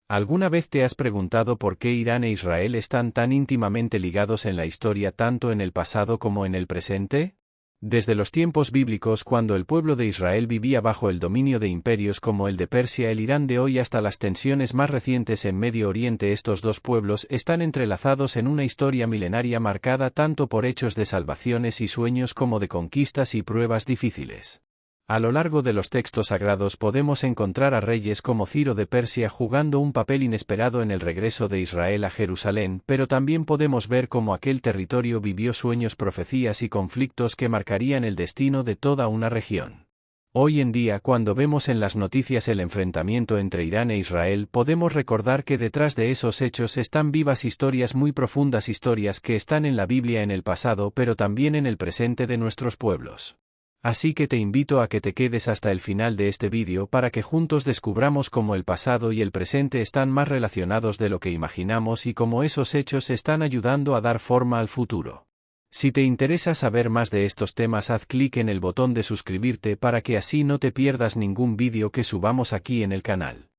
¿Alguna vez te has preguntado por qué Irán e Israel están tan íntimamente ligados en la historia tanto en el pasado como en el presente? Desde los tiempos bíblicos, cuando el pueblo de Israel vivía bajo el dominio de imperios como el de Persia, el Irán de hoy, hasta las tensiones más recientes en Medio Oriente, estos dos pueblos están entrelazados en una historia milenaria marcada tanto por hechos de salvaciones y sueños como de conquistas y pruebas difíciles. A lo largo de los textos sagrados podemos encontrar a reyes como Ciro de Persia jugando un papel inesperado en el regreso de Israel a Jerusalén, pero también podemos ver cómo aquel territorio vivió sueños, profecías y conflictos que marcarían el destino de toda una región. Hoy en día, cuando vemos en las noticias el enfrentamiento entre Irán e Israel, podemos recordar que detrás de esos hechos están vivas historias muy profundas, historias que están en la Biblia en el pasado pero también en el presente de nuestros pueblos. Así que te invito a que te quedes hasta el final de este vídeo para que juntos descubramos cómo el pasado y el presente están más relacionados de lo que imaginamos y cómo esos hechos están ayudando a dar forma al futuro. Si te interesa saber más de estos temas, haz clic en el botón de suscribirte para que así no te pierdas ningún vídeo que subamos aquí en el canal.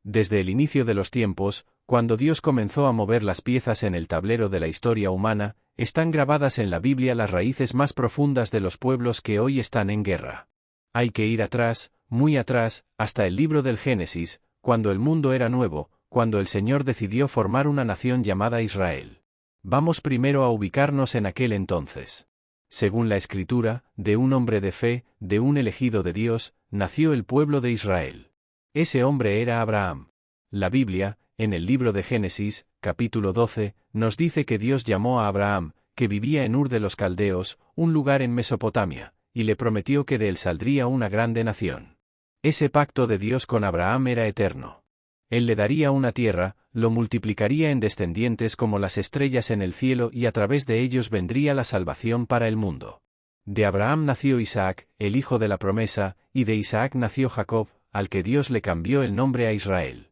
Desde el inicio de los tiempos, cuando Dios comenzó a mover las piezas en el tablero de la historia humana, están grabadas en la Biblia las raíces más profundas de los pueblos que hoy están en guerra. Hay que ir atrás, muy atrás, hasta el libro del Génesis, cuando el mundo era nuevo, cuando el Señor decidió formar una nación llamada Israel. Vamos primero a ubicarnos en aquel entonces. Según la Escritura, de un hombre de fe, de un elegido de Dios, nació el pueblo de Israel. Ese hombre era Abraham. La Biblia, en el libro de Génesis, capítulo 12, nos dice que Dios llamó a Abraham, que vivía en Ur de los Caldeos, un lugar en Mesopotamia, y le prometió que de él saldría una grande nación. Ese pacto de Dios con Abraham era eterno. Él le daría una tierra, lo multiplicaría en descendientes como las estrellas en el cielo y a través de ellos vendría la salvación para el mundo. De Abraham nació Isaac, el hijo de la promesa, y de Isaac nació Jacob, al que Dios le cambió el nombre a Israel.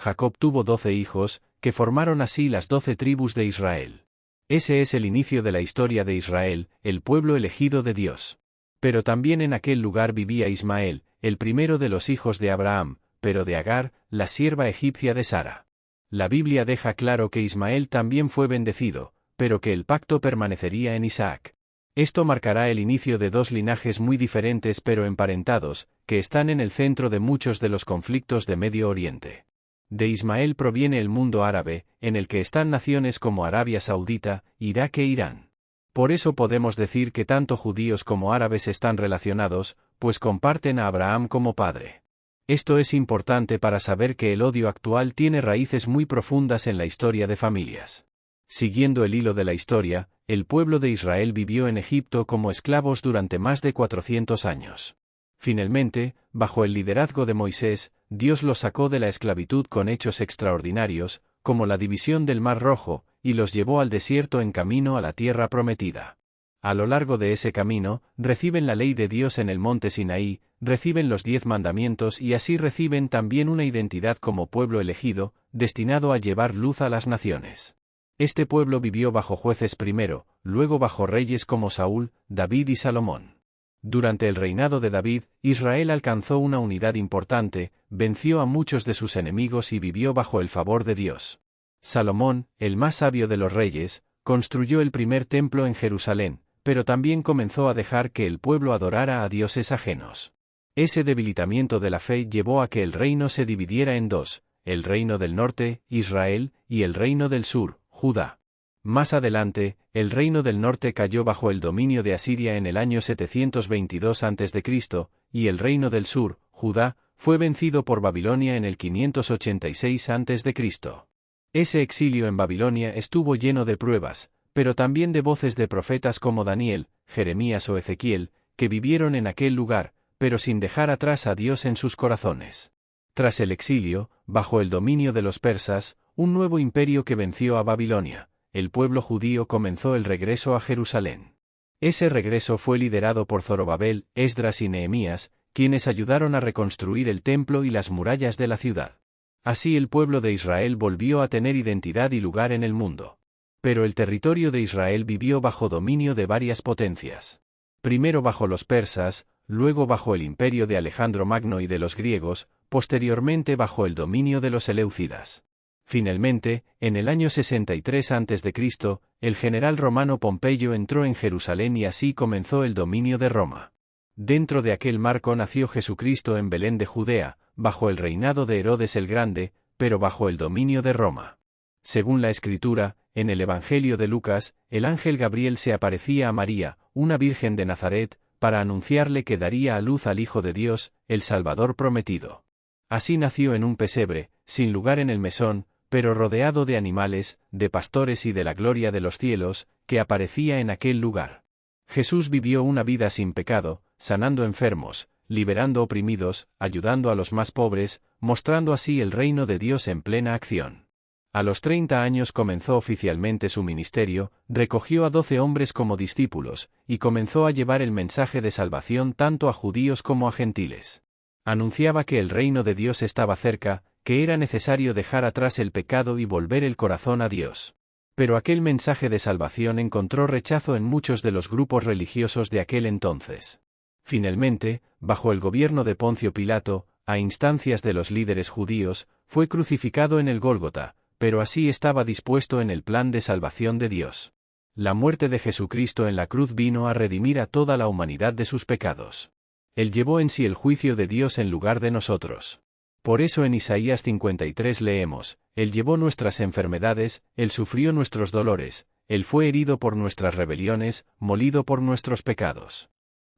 Jacob tuvo 12 hijos, que formaron así las 12 tribus de Israel. Ese es el inicio de la historia de Israel, el pueblo elegido de Dios. Pero también en aquel lugar vivía Ismael, el primero de los hijos de Abraham, pero de Agar, la sierva egipcia de Sara. La Biblia deja claro que Ismael también fue bendecido, pero que el pacto permanecería en Isaac. Esto marcará el inicio de dos linajes muy diferentes pero emparentados, que están en el centro de muchos de los conflictos de Medio Oriente. De Ismael proviene el mundo árabe, en el que están naciones como Arabia Saudita, Irak e Irán. Por eso podemos decir que tanto judíos como árabes están relacionados, pues comparten a Abraham como padre. Esto es importante para saber que el odio actual tiene raíces muy profundas en la historia de familias. Siguiendo el hilo de la historia, el pueblo de Israel vivió en Egipto como esclavos durante más de 400 años. Finalmente, bajo el liderazgo de Moisés, Dios los sacó de la esclavitud con hechos extraordinarios, como la división del Mar Rojo, y los llevó al desierto en camino a la tierra prometida. A lo largo de ese camino, reciben la ley de Dios en el monte Sinaí, reciben los 10 mandamientos y así reciben también una identidad como pueblo elegido, destinado a llevar luz a las naciones. Este pueblo vivió bajo jueces primero, luego bajo reyes como Saúl, David y Salomón. Durante el reinado de David, Israel alcanzó una unidad importante, venció a muchos de sus enemigos y vivió bajo el favor de Dios. Salomón, el más sabio de los reyes, construyó el primer templo en Jerusalén, pero también comenzó a dejar que el pueblo adorara a dioses ajenos. Ese debilitamiento de la fe llevó a que el reino se dividiera en dos, el reino del norte, Israel, y el reino del sur, Judá. Más adelante, el reino del norte cayó bajo el dominio de Asiria en el año 722 a.C., y el reino del sur, Judá, fue vencido por Babilonia en el 586 a.C. Ese exilio en Babilonia estuvo lleno de pruebas, pero también de voces de profetas como Daniel, Jeremías o Ezequiel, que vivieron en aquel lugar, pero sin dejar atrás a Dios en sus corazones. Tras el exilio, bajo el dominio de los persas, un nuevo imperio que venció a Babilonia, el pueblo judío comenzó el regreso a Jerusalén. Ese regreso fue liderado por Zorobabel, Esdras y Nehemías, quienes ayudaron a reconstruir el templo y las murallas de la ciudad. Así el pueblo de Israel volvió a tener identidad y lugar en el mundo. Pero el territorio de Israel vivió bajo dominio de varias potencias. Primero bajo los persas, luego bajo el imperio de Alejandro Magno y de los griegos, posteriormente bajo el dominio de los Seleucidas. Finalmente, en el año 63 a.C., el general romano Pompeyo entró en Jerusalén y así comenzó el dominio de Roma. Dentro de aquel marco nació Jesucristo en Belén de Judea, bajo el reinado de Herodes el Grande, pero bajo el dominio de Roma. Según la Escritura, en el Evangelio de Lucas, el ángel Gabriel se aparecía a María, una virgen de Nazaret, para anunciarle que daría a luz al Hijo de Dios, el Salvador prometido. Así nació en un pesebre, sin lugar en el mesón, pero rodeado de animales, de pastores y de la gloria de los cielos, que aparecía en aquel lugar. Jesús vivió una vida sin pecado, sanando enfermos, liberando oprimidos, ayudando a los más pobres, mostrando así el reino de Dios en plena acción. A los 30 años comenzó oficialmente su ministerio, recogió a 12 hombres como discípulos, y comenzó a llevar el mensaje de salvación tanto a judíos como a gentiles. Anunciaba que el reino de Dios estaba cerca, que era necesario dejar atrás el pecado y volver el corazón a Dios. Pero aquel mensaje de salvación encontró rechazo en muchos de los grupos religiosos de aquel entonces. Finalmente, bajo el gobierno de Poncio Pilato, a instancias de los líderes judíos, fue crucificado en el Gólgota, pero así estaba dispuesto en el plan de salvación de Dios. La muerte de Jesucristo en la cruz vino a redimir a toda la humanidad de sus pecados. Él llevó en sí el juicio de Dios en lugar de nosotros. Por eso en Isaías 53 leemos, Él llevó nuestras enfermedades, Él sufrió nuestros dolores, Él fue herido por nuestras rebeliones, molido por nuestros pecados.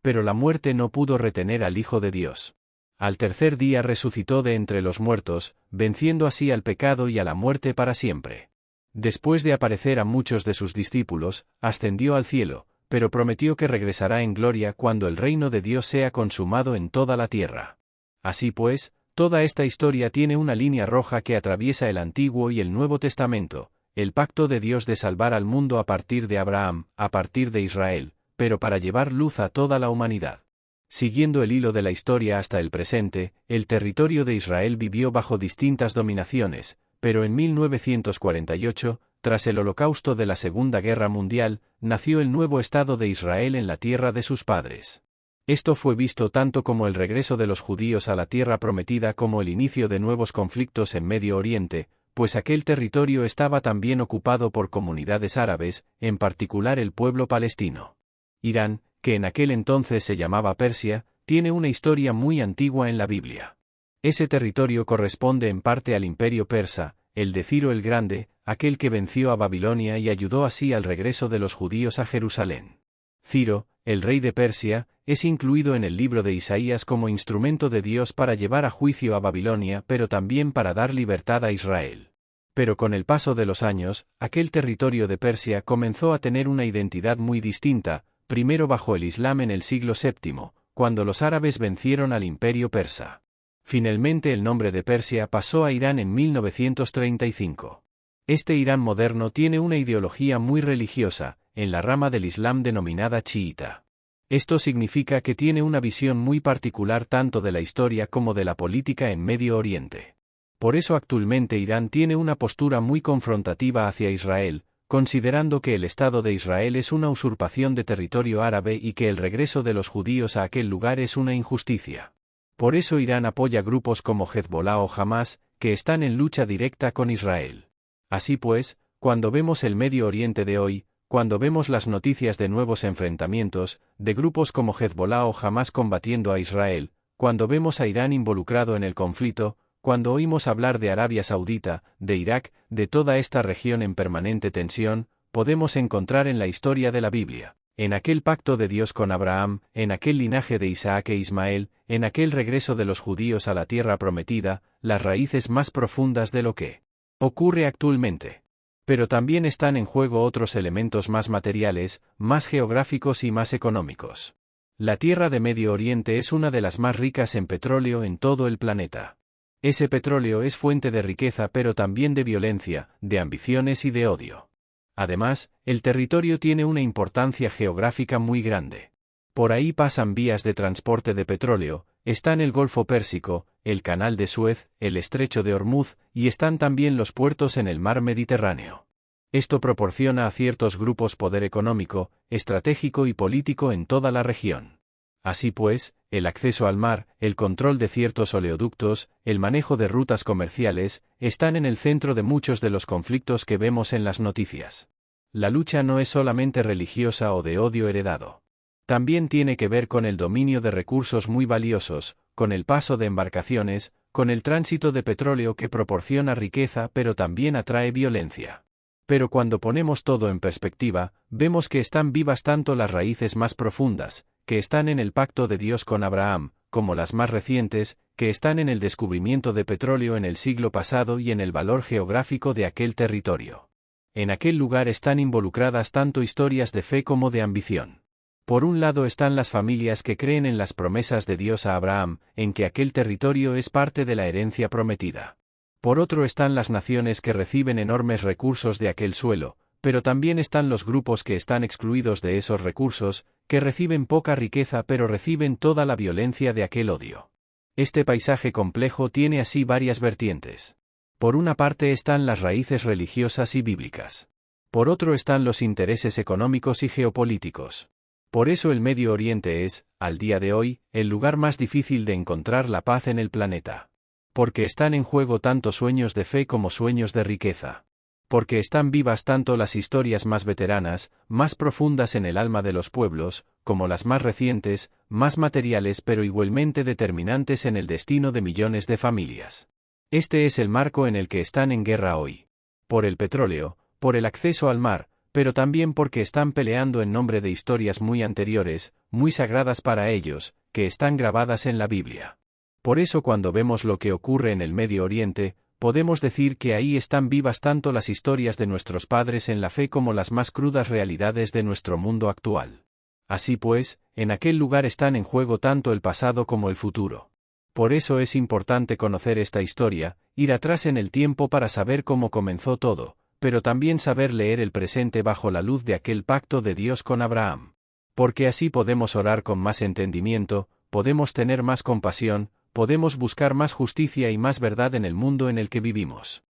Pero la muerte no pudo retener al Hijo de Dios. Al tercer día resucitó de entre los muertos, venciendo así al pecado y a la muerte para siempre. Después de aparecer a muchos de sus discípulos, ascendió al cielo, pero prometió que regresará en gloria cuando el reino de Dios sea consumado en toda la tierra. Así pues, toda esta historia tiene una línea roja que atraviesa el Antiguo y el Nuevo Testamento, el pacto de Dios de salvar al mundo a partir de Abraham, a partir de Israel, pero para llevar luz a toda la humanidad. Siguiendo el hilo de la historia hasta el presente, el territorio de Israel vivió bajo distintas dominaciones, pero en 1948, tras el holocausto de la Segunda Guerra Mundial, nació el nuevo Estado de Israel en la tierra de sus padres. Esto fue visto tanto como el regreso de los judíos a la tierra prometida como el inicio de nuevos conflictos en Medio Oriente, pues aquel territorio estaba también ocupado por comunidades árabes, en particular el pueblo palestino. Irán, que en aquel entonces se llamaba Persia, tiene una historia muy antigua en la Biblia. Ese territorio corresponde en parte al imperio persa, el de Ciro el Grande, aquel que venció a Babilonia y ayudó así al regreso de los judíos a Jerusalén. Ciro, el rey de Persia, es incluido en el libro de Isaías como instrumento de Dios para llevar a juicio a Babilonia pero también para dar libertad a Israel. Pero con el paso de los años, aquel territorio de Persia comenzó a tener una identidad muy distinta, primero bajo el Islam en el siglo VII, cuando los árabes vencieron al imperio persa. Finalmente el nombre de Persia pasó a Irán en 1935. Este Irán moderno tiene una ideología muy religiosa, en la rama del Islam denominada chiita. Esto significa que tiene una visión muy particular tanto de la historia como de la política en Medio Oriente. Por eso actualmente Irán tiene una postura muy confrontativa hacia Israel, considerando que el Estado de Israel es una usurpación de territorio árabe y que el regreso de los judíos a aquel lugar es una injusticia. Por eso Irán apoya grupos como Hezbollah o Hamás, que están en lucha directa con Israel. Así pues, cuando vemos el Medio Oriente de hoy, cuando vemos las noticias de nuevos enfrentamientos, de grupos como Hezbollah o Hamás combatiendo a Israel, cuando vemos a Irán involucrado en el conflicto, cuando oímos hablar de Arabia Saudita, de Irak, de toda esta región en permanente tensión, podemos encontrar en la historia de la Biblia, en aquel pacto de Dios con Abraham, en aquel linaje de Isaac e Ismael, en aquel regreso de los judíos a la tierra prometida, las raíces más profundas de lo que ocurre actualmente. Pero también están en juego otros elementos más materiales, más geográficos y más económicos. La tierra de Medio Oriente es una de las más ricas en petróleo en todo el planeta. Ese petróleo es fuente de riqueza pero también de violencia, de ambiciones y de odio. Además, el territorio tiene una importancia geográfica muy grande. Por ahí pasan vías de transporte de petróleo, están el Golfo Pérsico, el Canal de Suez, el Estrecho de Hormuz, y están también los puertos en el mar Mediterráneo. Esto proporciona a ciertos grupos poder económico, estratégico y político en toda la región. Así pues, el acceso al mar, el control de ciertos oleoductos, el manejo de rutas comerciales, están en el centro de muchos de los conflictos que vemos en las noticias. La lucha no es solamente religiosa o de odio heredado. También tiene que ver con el dominio de recursos muy valiosos, con el paso de embarcaciones, con el tránsito de petróleo que proporciona riqueza pero también atrae violencia. Pero cuando ponemos todo en perspectiva, vemos que están vivas tanto las raíces más profundas, que están en el pacto de Dios con Abraham, como las más recientes, que están en el descubrimiento de petróleo en el siglo pasado y en el valor geográfico de aquel territorio. En aquel lugar están involucradas tanto historias de fe como de ambición. Por un lado están las familias que creen en las promesas de Dios a Abraham, en que aquel territorio es parte de la herencia prometida. Por otro están las naciones que reciben enormes recursos de aquel suelo, pero también están los grupos que están excluidos de esos recursos, que reciben poca riqueza pero reciben toda la violencia de aquel odio. Este paisaje complejo tiene así varias vertientes. Por una parte están las raíces religiosas y bíblicas. Por otro están los intereses económicos y geopolíticos. Por eso el Medio Oriente es, al día de hoy, el lugar más difícil de encontrar la paz en el planeta. Porque están en juego tanto sueños de fe como sueños de riqueza. Porque están vivas tanto las historias más veteranas, más profundas en el alma de los pueblos, como las más recientes, más materiales pero igualmente determinantes en el destino de millones de familias. Este es el marco en el que están en guerra hoy. Por el petróleo, por el acceso al mar, pero también porque están peleando en nombre de historias muy anteriores, muy sagradas para ellos, que están grabadas en la Biblia. Por eso cuando vemos lo que ocurre en el Medio Oriente, podemos decir que ahí están vivas tanto las historias de nuestros padres en la fe como las más crudas realidades de nuestro mundo actual. Así pues, en aquel lugar están en juego tanto el pasado como el futuro. Por eso es importante conocer esta historia, ir atrás en el tiempo para saber cómo comenzó todo, pero también saber leer el presente bajo la luz de aquel pacto de Dios con Abraham. Porque así podemos orar con más entendimiento, podemos tener más compasión, podemos buscar más justicia y más verdad en el mundo en el que vivimos.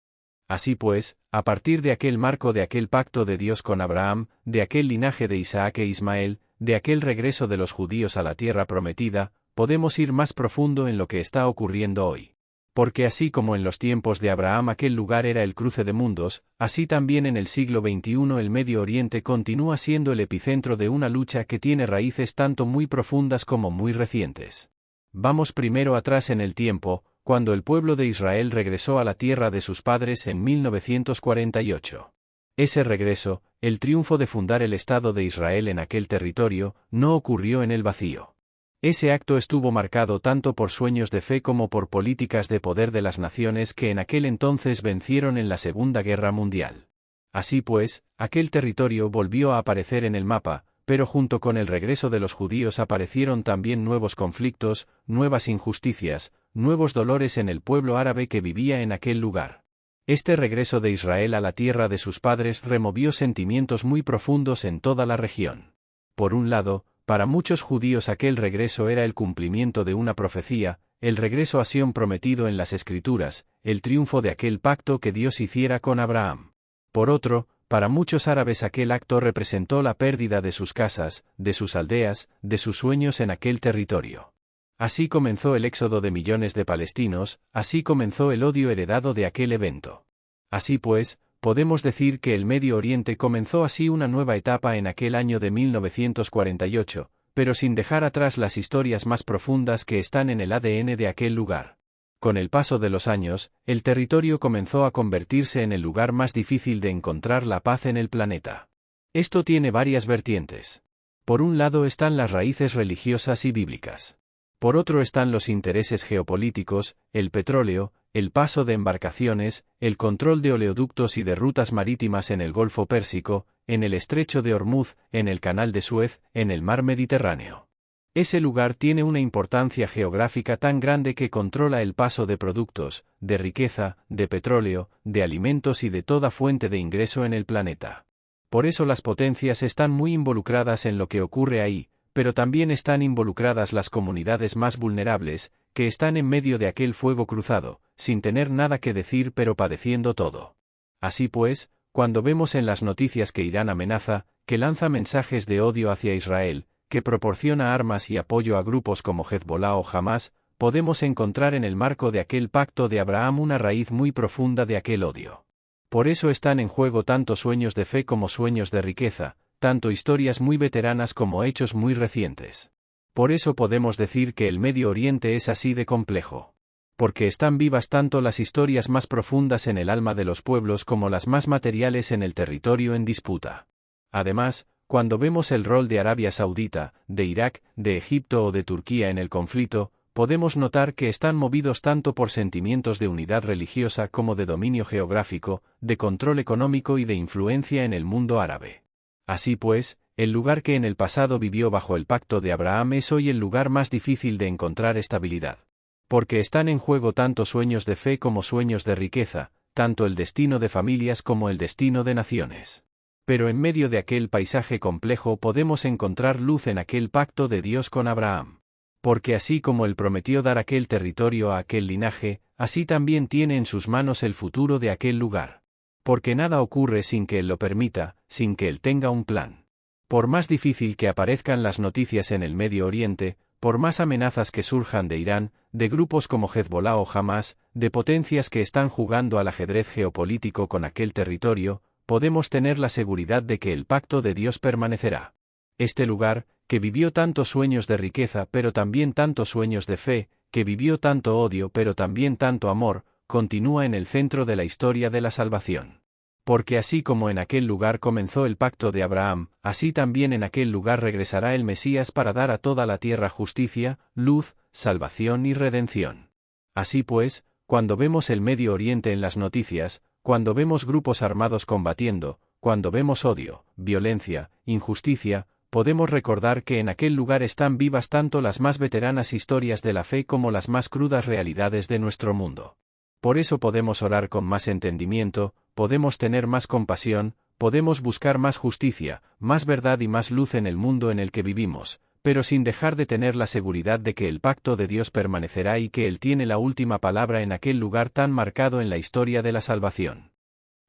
Así pues, a partir de aquel marco de aquel pacto de Dios con Abraham, de aquel linaje de Isaac e Ismael, de aquel regreso de los judíos a la tierra prometida, podemos ir más profundo en lo que está ocurriendo hoy. Porque así como en los tiempos de Abraham aquel lugar era el cruce de mundos, así también en el siglo XXI el Medio Oriente continúa siendo el epicentro de una lucha que tiene raíces tanto muy profundas como muy recientes. Vamos primero atrás en el tiempo, cuando el pueblo de Israel regresó a la tierra de sus padres en 1948. Ese regreso, el triunfo de fundar el Estado de Israel en aquel territorio, no ocurrió en el vacío. Ese acto estuvo marcado tanto por sueños de fe como por políticas de poder de las naciones que en aquel entonces vencieron en la Segunda Guerra Mundial. Así pues, aquel territorio volvió a aparecer en el mapa, pero junto con el regreso de los judíos aparecieron también nuevos conflictos, nuevas injusticias, nuevos dolores en el pueblo árabe que vivía en aquel lugar. Este regreso de Israel a la tierra de sus padres removió sentimientos muy profundos en toda la región. Por un lado, para muchos judíos aquel regreso era el cumplimiento de una profecía, el regreso a Sión prometido en las Escrituras, el triunfo de aquel pacto que Dios hiciera con Abraham. Por otro, para muchos árabes aquel acto representó la pérdida de sus casas, de sus aldeas, de sus sueños en aquel territorio. Así comenzó el éxodo de millones de palestinos, así comenzó el odio heredado de aquel evento. Así pues, podemos decir que el Medio Oriente comenzó así una nueva etapa en aquel año de 1948, pero sin dejar atrás las historias más profundas que están en el ADN de aquel lugar. Con el paso de los años, el territorio comenzó a convertirse en el lugar más difícil de encontrar la paz en el planeta. Esto tiene varias vertientes. Por un lado están las raíces religiosas y bíblicas. Por otro están los intereses geopolíticos, el petróleo, el paso de embarcaciones, el control de oleoductos y de rutas marítimas en el Golfo Pérsico, en el Estrecho de Hormuz, en el Canal de Suez, en el Mar Mediterráneo. Ese lugar tiene una importancia geográfica tan grande que controla el paso de productos, de riqueza, de petróleo, de alimentos y de toda fuente de ingreso en el planeta. Por eso las potencias están muy involucradas en lo que ocurre ahí, pero también están involucradas las comunidades más vulnerables, que están en medio de aquel fuego cruzado, sin tener nada que decir pero padeciendo todo. Así pues, cuando vemos en las noticias que Irán amenaza, que lanza mensajes de odio hacia Israel, que proporciona armas y apoyo a grupos como Hezbolá o Hamás, podemos encontrar en el marco de aquel pacto de Abraham una raíz muy profunda de aquel odio. Por eso están en juego tanto sueños de fe como sueños de riqueza, tanto historias muy veteranas como hechos muy recientes. Por eso podemos decir que el Medio Oriente es así de complejo. Porque están vivas tanto las historias más profundas en el alma de los pueblos como las más materiales en el territorio en disputa. Además, cuando vemos el rol de Arabia Saudita, de Irak, de Egipto o de Turquía en el conflicto, podemos notar que están movidos tanto por sentimientos de unidad religiosa como de dominio geográfico, de control económico y de influencia en el mundo árabe. Así pues, el lugar que en el pasado vivió bajo el pacto de Abraham es hoy el lugar más difícil de encontrar estabilidad. Porque están en juego tanto sueños de fe como sueños de riqueza, tanto el destino de familias como el destino de naciones. Pero en medio de aquel paisaje complejo podemos encontrar luz en aquel pacto de Dios con Abraham. Porque así como él prometió dar aquel territorio a aquel linaje, así también tiene en sus manos el futuro de aquel lugar. Porque nada ocurre sin que él lo permita, sin que él tenga un plan. Por más difícil que aparezcan las noticias en el Medio Oriente, por más amenazas que surjan de Irán, de grupos como Hezbolá o Hamás, de potencias que están jugando al ajedrez geopolítico con aquel territorio, podemos tener la seguridad de que el pacto de Dios permanecerá. Este lugar, que vivió tantos sueños de riqueza pero también tantos sueños de fe, que vivió tanto odio pero también tanto amor, continúa en el centro de la historia de la salvación. Porque así como en aquel lugar comenzó el pacto de Abraham, así también en aquel lugar regresará el Mesías para dar a toda la tierra justicia, luz, salvación y redención. Así pues, cuando vemos el Medio Oriente en las noticias, cuando vemos grupos armados combatiendo, cuando vemos odio, violencia, injusticia, podemos recordar que en aquel lugar están vivas tanto las más veteranas historias de la fe como las más crudas realidades de nuestro mundo. Por eso podemos orar con más entendimiento, podemos tener más compasión, podemos buscar más justicia, más verdad y más luz en el mundo en el que vivimos, pero sin dejar de tener la seguridad de que el pacto de Dios permanecerá y que Él tiene la última palabra en aquel lugar tan marcado en la historia de la salvación.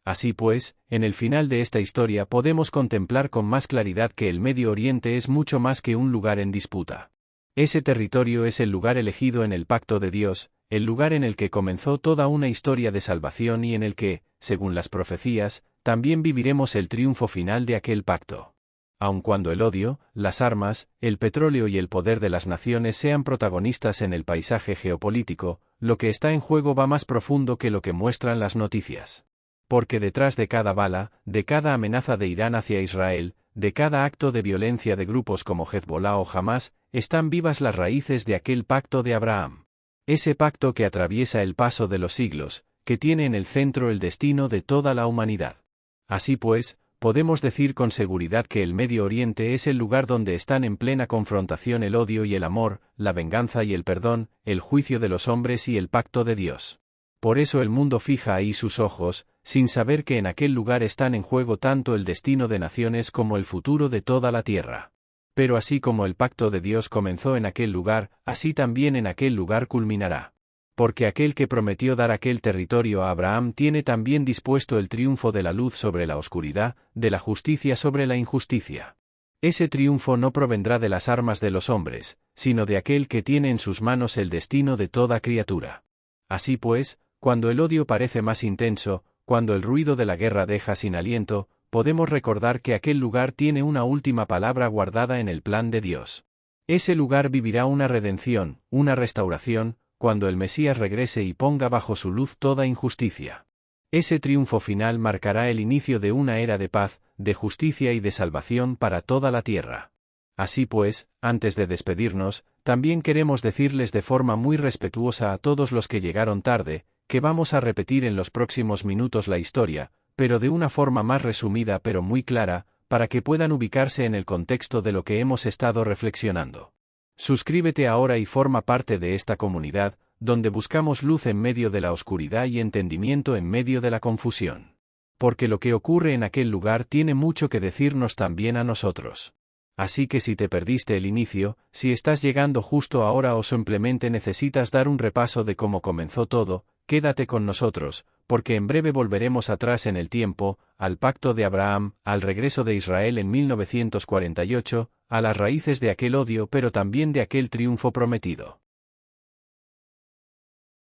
Así pues, en el final de esta historia podemos contemplar con más claridad que el Medio Oriente es mucho más que un lugar en disputa. Ese territorio es el lugar elegido en el pacto de Dios, el lugar en el que comenzó toda una historia de salvación y en el que, según las profecías, también viviremos el triunfo final de aquel pacto. Aun cuando el odio, las armas, el petróleo y el poder de las naciones sean protagonistas en el paisaje geopolítico, lo que está en juego va más profundo que lo que muestran las noticias. Porque detrás de cada bala, de cada amenaza de Irán hacia Israel, de cada acto de violencia de grupos como Hezbolá o Hamás, están vivas las raíces de aquel pacto de Abraham. Ese pacto que atraviesa el paso de los siglos, que tiene en el centro el destino de toda la humanidad. Así pues, podemos decir con seguridad que el Medio Oriente es el lugar donde están en plena confrontación el odio y el amor, la venganza y el perdón, el juicio de los hombres y el pacto de Dios. Por eso el mundo fija ahí sus ojos, sin saber que en aquel lugar están en juego tanto el destino de naciones como el futuro de toda la tierra. Pero así como el pacto de Dios comenzó en aquel lugar, así también en aquel lugar culminará. Porque aquel que prometió dar aquel territorio a Abraham tiene también dispuesto el triunfo de la luz sobre la oscuridad, de la justicia sobre la injusticia. Ese triunfo no provendrá de las armas de los hombres, sino de aquel que tiene en sus manos el destino de toda criatura. Así pues, cuando el odio parece más intenso, cuando el ruido de la guerra deja sin aliento, podemos recordar que aquel lugar tiene una última palabra guardada en el plan de Dios. Ese lugar vivirá una redención, una restauración, cuando el Mesías regrese y ponga bajo su luz toda injusticia. Ese triunfo final marcará el inicio de una era de paz, de justicia y de salvación para toda la tierra. Así pues, antes de despedirnos, también queremos decirles de forma muy respetuosa a todos los que llegaron tarde, que vamos a repetir en los próximos minutos la historia, pero de una forma más resumida pero muy clara, para que puedan ubicarse en el contexto de lo que hemos estado reflexionando. Suscríbete ahora y forma parte de esta comunidad, donde buscamos luz en medio de la oscuridad y entendimiento en medio de la confusión. Porque lo que ocurre en aquel lugar tiene mucho que decirnos también a nosotros. Así que si te perdiste el inicio, si estás llegando justo ahora o simplemente necesitas dar un repaso de cómo comenzó todo, quédate con nosotros, porque en breve volveremos atrás en el tiempo, al pacto de Abraham, al regreso de Israel en 1948, a las raíces de aquel odio pero también de aquel triunfo prometido.